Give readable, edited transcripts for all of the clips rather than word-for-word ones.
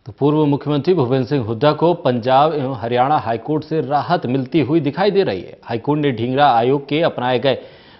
तो पूर्व मुख्यमंत्री भूपेंद्र सिंह हुड्डा को पंजाब एवं हरियाणा हाईकोर्ट से राहत मिलती हुई दिखाई दे रही है। हाईकोर्ट ने ढींगरा आयोग के अपनाए गए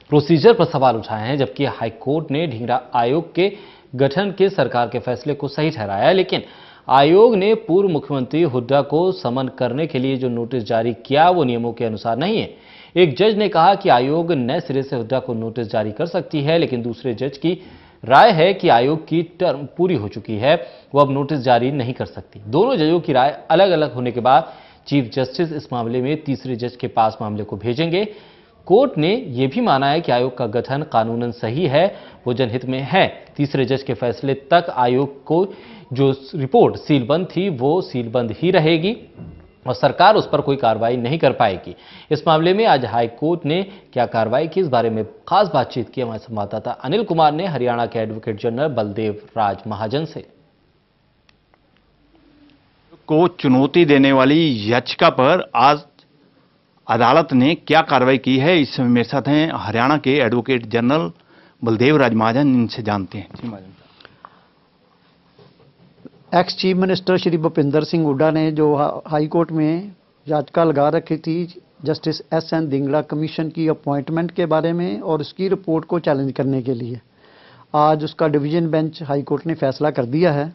प्रोसीजर पर सवाल उठाए हैं, जबकि हाईकोर्ट ने ढींगरा आयोग के गठन के सरकार के फैसले को सही ठहराया है। लेकिन आयोग ने पूर्व मुख्यमंत्री हुड्डा को समन करने के लिए जो नोटिस जारी किया वो नियमों के अनुसार नहीं है। एक जज ने कहा कि आयोग नए सिरे से हुड्डा को नोटिस जारी कर सकती है, लेकिन दूसरे जज की राय है कि आयोग की टर्म पूरी हो चुकी है, वो अब नोटिस जारी नहीं कर सकती। दोनों जजों की राय अलग अलग होने के बाद चीफ जस्टिस इस मामले में तीसरे जज के पास मामले को भेजेंगे। कोर्ट ने यह भी माना है कि आयोग का गठन कानूनन सही है, वो जनहित में है। तीसरे जज के फैसले तक आयोग को जो रिपोर्ट सीलबंद थी वो सीलबंद ही रहेगी और सरकार उस पर कोई कार्रवाई नहीं कर पाएगी। इस मामले में आज हाईकोर्ट ने क्या कार्रवाई की, इस बारे में खास बातचीत की हमारे संवाददाता अनिल कुमार ने हरियाणा के एडवोकेट जनरल बलदेव राज महाजन से। को चुनौती देने वाली याचिका पर आज अदालत ने क्या कार्रवाई की है, इस मेरे साथ हैं हरियाणा के एडवोकेट जनरल बलदेव राज महाजन, इनसे जानते हैं। जी Mahajan, ex chief minister Shri Bhupendra Singh Hooda ने जो हाई कोर्ट में याचिका लगा रखी थी जस्टिस एस.एन. ढींगरा कमीशन की अपॉइंटमेंट के बारे में और उसकी रिपोर्ट को चैलेंज करने के लिए, आज उसका डिवीजन बेंच हाई कोर्ट ने फैसला कर दिया है।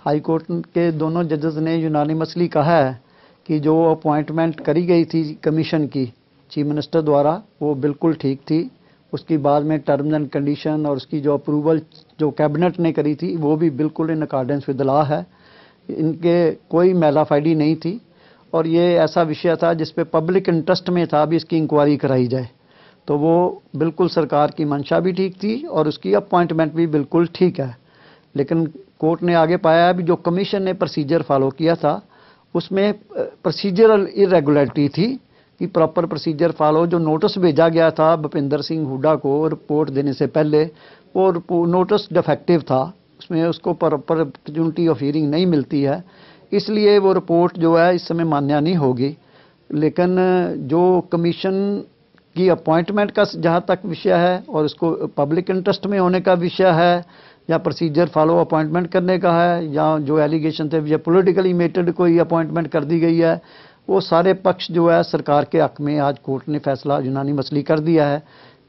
हाई कोर्ट के दोनों जजेस ने यूनानिमसली कहा है कि जो अपॉइंटमेंट करी गई थी कमीशन की चीफ मिनिस्टर द्वारा वो बिल्कुल ठीक थी। उसकी बाद में टर्म्स एंड कंडीशन और उसकी जो अप्रूवल जो कैबिनेट ने करी थी वो भी बिल्कुल इन अकॉर्डेंस विद लॉ है। इनके कोई मेलाफाइडी नहीं थी और ये ऐसा विषय था जिस पे पब्लिक इंटरेस्ट में था भी इसकी इंक्वायरी कराई जाए, तो वो बिल्कुल सरकार की मंशा भी ठीक थी और उसकी अपॉइंटमेंट भी बिल्कुल ठीक है। लेकिन कोर्ट ने आगे पाया भी जो कमीशन ने प्रोसीजर फॉलो किया था उसमें प्रोसीजरल इरेगुलरिटी थी कि प्रॉपर प्रोसीजर फॉलो, जो नोटिस भेजा गया था भूपेंद्र सिंह हुड्डा को रिपोर्ट देने से पहले वो नोटिस डिफेक्टिव था, उसमें उसको प्रॉपर अपॉर्चुनिटी ऑफ हियरिंग नहीं मिलती है, इसलिए वो रिपोर्ट जो है इस समय मान्य नहीं होगी। लेकिन जो कमीशन की अपॉइंटमेंट का जहाँ तक विषय है और उसको पब्लिक इंटरेस्ट में होने का विषय है या प्रोसीजर फॉलो अपॉइंटमेंट करने का है या जो एलिगेशन थे या पॉलिटिकली मेटेड कोई अपॉइंटमेंट कर दी गई है, वो सारे पक्ष जो है सरकार के हक में आज कोर्ट ने फैसला यूनानिमसली कर दिया है।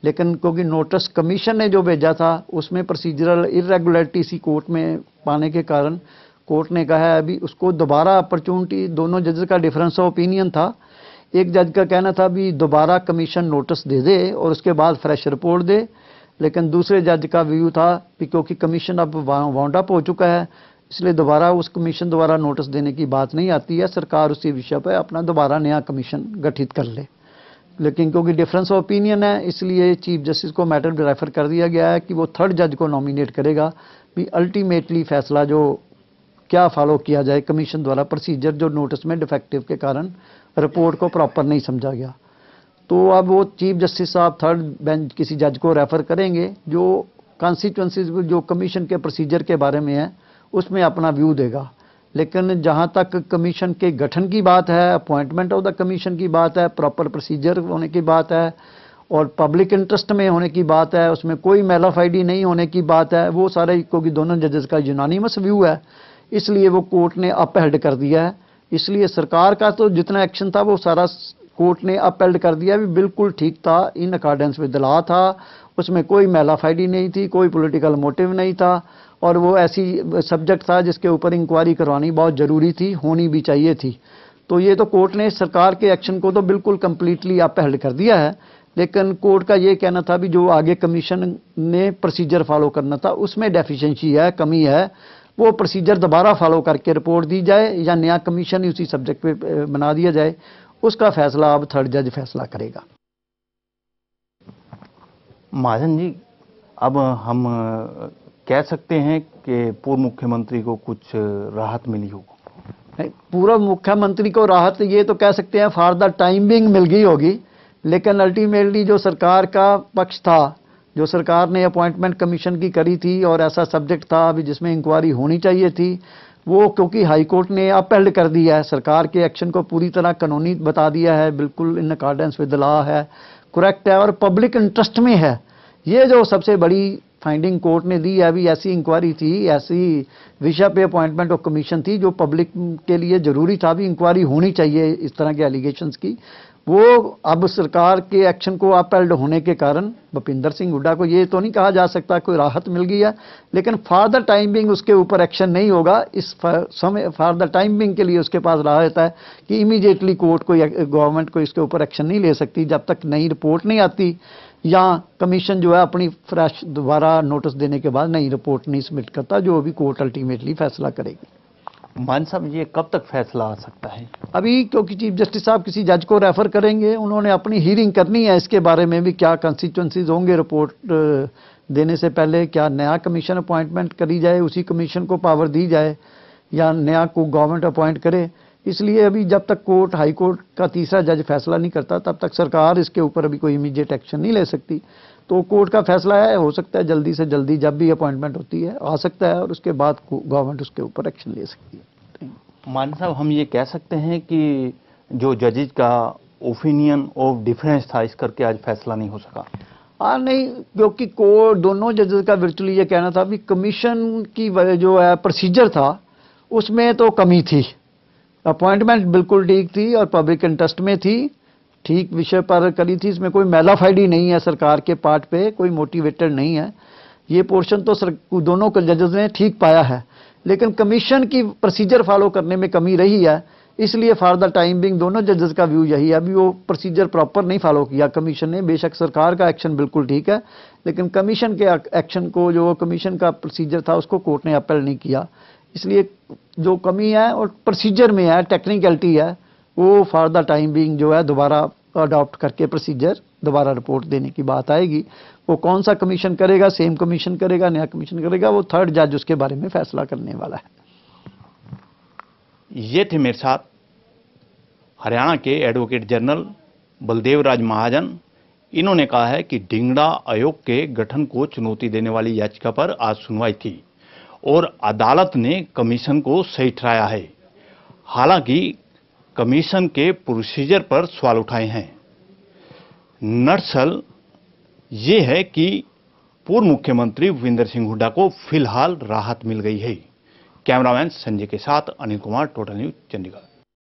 लेकिन क्योंकि नोटिस कमीशन ने जो भेजा था उसमें प्रोसीजरल इरेगुलरिटी सी कोर्ट में पाने के कारण कोर्ट ने कहा है अभी उसको दोबारा अपॉर्चुनिटी, दोनों जजेस का डिफरेंस ऑफ ओपिनियन था। एक जज का कहना था भी दोबारा कमीशन नोटिस दे दे और उसके बाद फ्रेश रिपोर्ट दे, लेकिन दूसरे जज का व्यू था कि क्योंकि कमीशन अब वाउंड अप हो चुका है इसलिए दोबारा उस कमीशन द्वारा नोटिस देने की बात नहीं आती है, सरकार उसी विषय पर अपना दोबारा नया कमीशन गठित कर ले। लेकिन क्योंकि डिफरेंस ऑफ ओपिनियन है इसलिए चीफ जस्टिस को मैटर रेफर कर दिया गया है कि वो थर्ड जज को नॉमिनेट करेगा भी अल्टीमेटली फैसला जो क्या फॉलो किया जाए कमीशन द्वारा प्रोसीजर जो नोटिस में डिफेक्टिव के कारण रिपोर्ट को प्रॉपर नहीं समझा गया। तो अब वो चीफ जस्टिस साहब थर्ड बेंच किसी जज को रेफर करेंगे जो कॉन्सिक्वेंसेज जो कमीशन के प्रोसीजर के बारे में है उसमें अपना व्यू देगा। लेकिन जहां तक कमीशन के गठन की बात है, अपॉइंटमेंट ऑफ द कमीशन की बात है, प्रॉपर प्रोसीजर होने की बात है और पब्लिक इंटरेस्ट में होने की बात है, उसमें कोई मेलाफाइडी नहीं होने की बात है, वो सारे क्योंकि दोनों जजेस का यूनानिमस व्यू है इसलिए वो कोर्ट ने अपहेल्ड कर दिया है। इसलिए सरकार का तो जितना एक्शन था वो सारा कोर्ट ने अपहेल्ड कर दिया भी बिल्कुल ठीक था, इन अकॉर्डेंस विद लॉ था, उसमें कोई मेलाफाइडी नहीं थी, कोई पॉलिटिकल मोटिव नहीं था और वो ऐसी सब्जेक्ट था जिसके ऊपर इंक्वायरी करवानी बहुत ज़रूरी थी, होनी भी चाहिए थी। तो ये तो कोर्ट ने सरकार के एक्शन को तो बिल्कुल कंप्लीटली अपहेल्ड कर दिया है। लेकिन कोर्ट का ये कहना था भी जो आगे कमीशन ने प्रोसीजर फॉलो करना था उसमें डेफिशिएंसी है, कमी है, वो प्रोसीजर दोबारा फॉलो करके रिपोर्ट दी जाए या नया कमीशन ही उसी सब्जेक्ट पे बना दिया जाए, उसका फैसला अब थर्ड जज फैसला करेगा। महाजन जी, अब हम कह सकते हैं कि पूर्व मुख्यमंत्री को कुछ राहत मिली हो? पूर्व मुख्यमंत्री को राहत ये तो कह सकते हैं फॉर द टाइमिंग मिल गई होगी, लेकिन अल्टीमेटली जो सरकार का पक्ष था, जो सरकार ने अपॉइंटमेंट कमीशन की करी थी और ऐसा सब्जेक्ट था अभी जिसमें इंक्वायरी होनी चाहिए थी, वो क्योंकि हाई कोर्ट ने अपहेल्ड कर दिया है, सरकार के एक्शन को पूरी तरह कानूनी बता दिया है, बिल्कुल इन अकॉर्डेंस विद लॉ है, करेक्ट है और पब्लिक इंटरेस्ट में है। ये जो सबसे बड़ी फाइंडिंग कोर्ट ने दी है, अभी ऐसी इंक्वायरी थी, ऐसी विषय पे अपॉइंटमेंट ऑफ कमीशन थी जो पब्लिक के लिए जरूरी था, भी इंक्वायरी होनी चाहिए इस तरह के एलिगेशंस की। वो अब सरकार के एक्शन को अपहेल्ड होने के कारण भूपिंदर सिंह हुड्डा को ये तो नहीं कहा जा सकता कोई राहत मिल गई है, लेकिन फार्दर टाइम बिंग उसके ऊपर एक्शन नहीं होगा। इस समय फार्दर टाइम बिंग के लिए उसके पास राहत है कि इमीडिएटली कोर्ट को या गवर्नमेंट को इसके ऊपर एक्शन नहीं ले सकती जब तक नई रिपोर्ट नहीं आती या कमीशन जो है अपनी फ्रेश दोबारा नोटिस देने के बाद नई रिपोर्ट नहीं सबमिट करता, जो अभी कोर्ट अल्टीमेटली फैसला करेगी। मान साहब, ये कब तक फैसला आ सकता है? अभी क्योंकि चीफ जस्टिस साहब किसी जज को रेफर करेंगे, उन्होंने अपनी हीयरिंग करनी है इसके बारे में भी, क्या कंस्टिट्यूएंसीज होंगे रिपोर्ट देने से पहले, क्या नया कमीशन अपॉइंटमेंट करी जाए, उसी कमीशन को पावर दी जाए या नया को गवर्नमेंट अपॉइंट करे। इसलिए अभी जब तक कोर्ट हाई कोर्ट का तीसरा जज फैसला नहीं करता तब तक सरकार इसके ऊपर अभी कोई इमीडिएट एक्शन नहीं ले सकती। तो कोर्ट का फैसला है, हो सकता है जल्दी से जल्दी जब भी अपॉइंटमेंट होती है आ सकता है और उसके बाद गवर्नमेंट उसके ऊपर एक्शन ले सकती है। मान साहब, हम ये कह सकते हैं कि जो जजेज का ओपिनियन ऑफ डिफरेंस था इस करके आज फैसला नहीं हो सका? हाँ नहीं, क्योंकि दोनों जजेस का वर्चुअली ये कहना था कि कमीशन की जो है प्रोसीजर था उसमें तो कमी थी, अपॉइंटमेंट बिल्कुल ठीक थी और पब्लिक इंटरेस्ट में थी, ठीक विषय पर करी थी, इसमें कोई मैलाफाइडी नहीं है सरकार के पार्ट पे, कोई मोटिवेटेड नहीं है। ये पोर्शन तो दोनों जजेस ने ठीक पाया है, लेकिन कमीशन की प्रोसीजर फॉलो करने में कमी रही है, इसलिए फॉर टाइम बिंग दोनों जजेस का व्यू यही है। अभी वो प्रोसीजर प्रॉपर नहीं फॉलो किया कमीशन ने। बेशक सरकार का एक्शन बिल्कुल ठीक है, लेकिन कमीशन के एक्शन को, जो कमीशन का प्रोसीजर था उसको कोर्ट ने अपील नहीं किया। इसलिए जो कमी है और प्रोसीजर में है, टेक्निकलिटी है, वो फॉर टाइम बिंग जो है दोबारा अडॉप्ट करके प्रोसीजर दोबारा रिपोर्ट देने की बात आएगी। वो कौन सा कमीशन करेगा, सेम कमीशन करेगा, नया कमीशन करेगा, वो थर्ड जज उसके बारे में फैसला करने वाला है। ये थे मेरे साथ हरियाणा के एडवोकेट जनरल बलदेव राज महाजन। इन्होंने कहा है कि ढींगड़ा आयोग के गठन को चुनौती देने वाली याचिका पर आज सुनवाई थी और अदालत ने कमीशन को सही ठहराया है। हालांकि कमीशन के प्रोसीजर पर सवाल उठाए हैं। दरअसल ये है कि पूर्व मुख्यमंत्री भूपिंदर सिंह हुड्डा को फिलहाल राहत मिल गई है। कैमरामैन संजय के साथ अनिल कुमार, टोटल न्यूज, चंडीगढ़।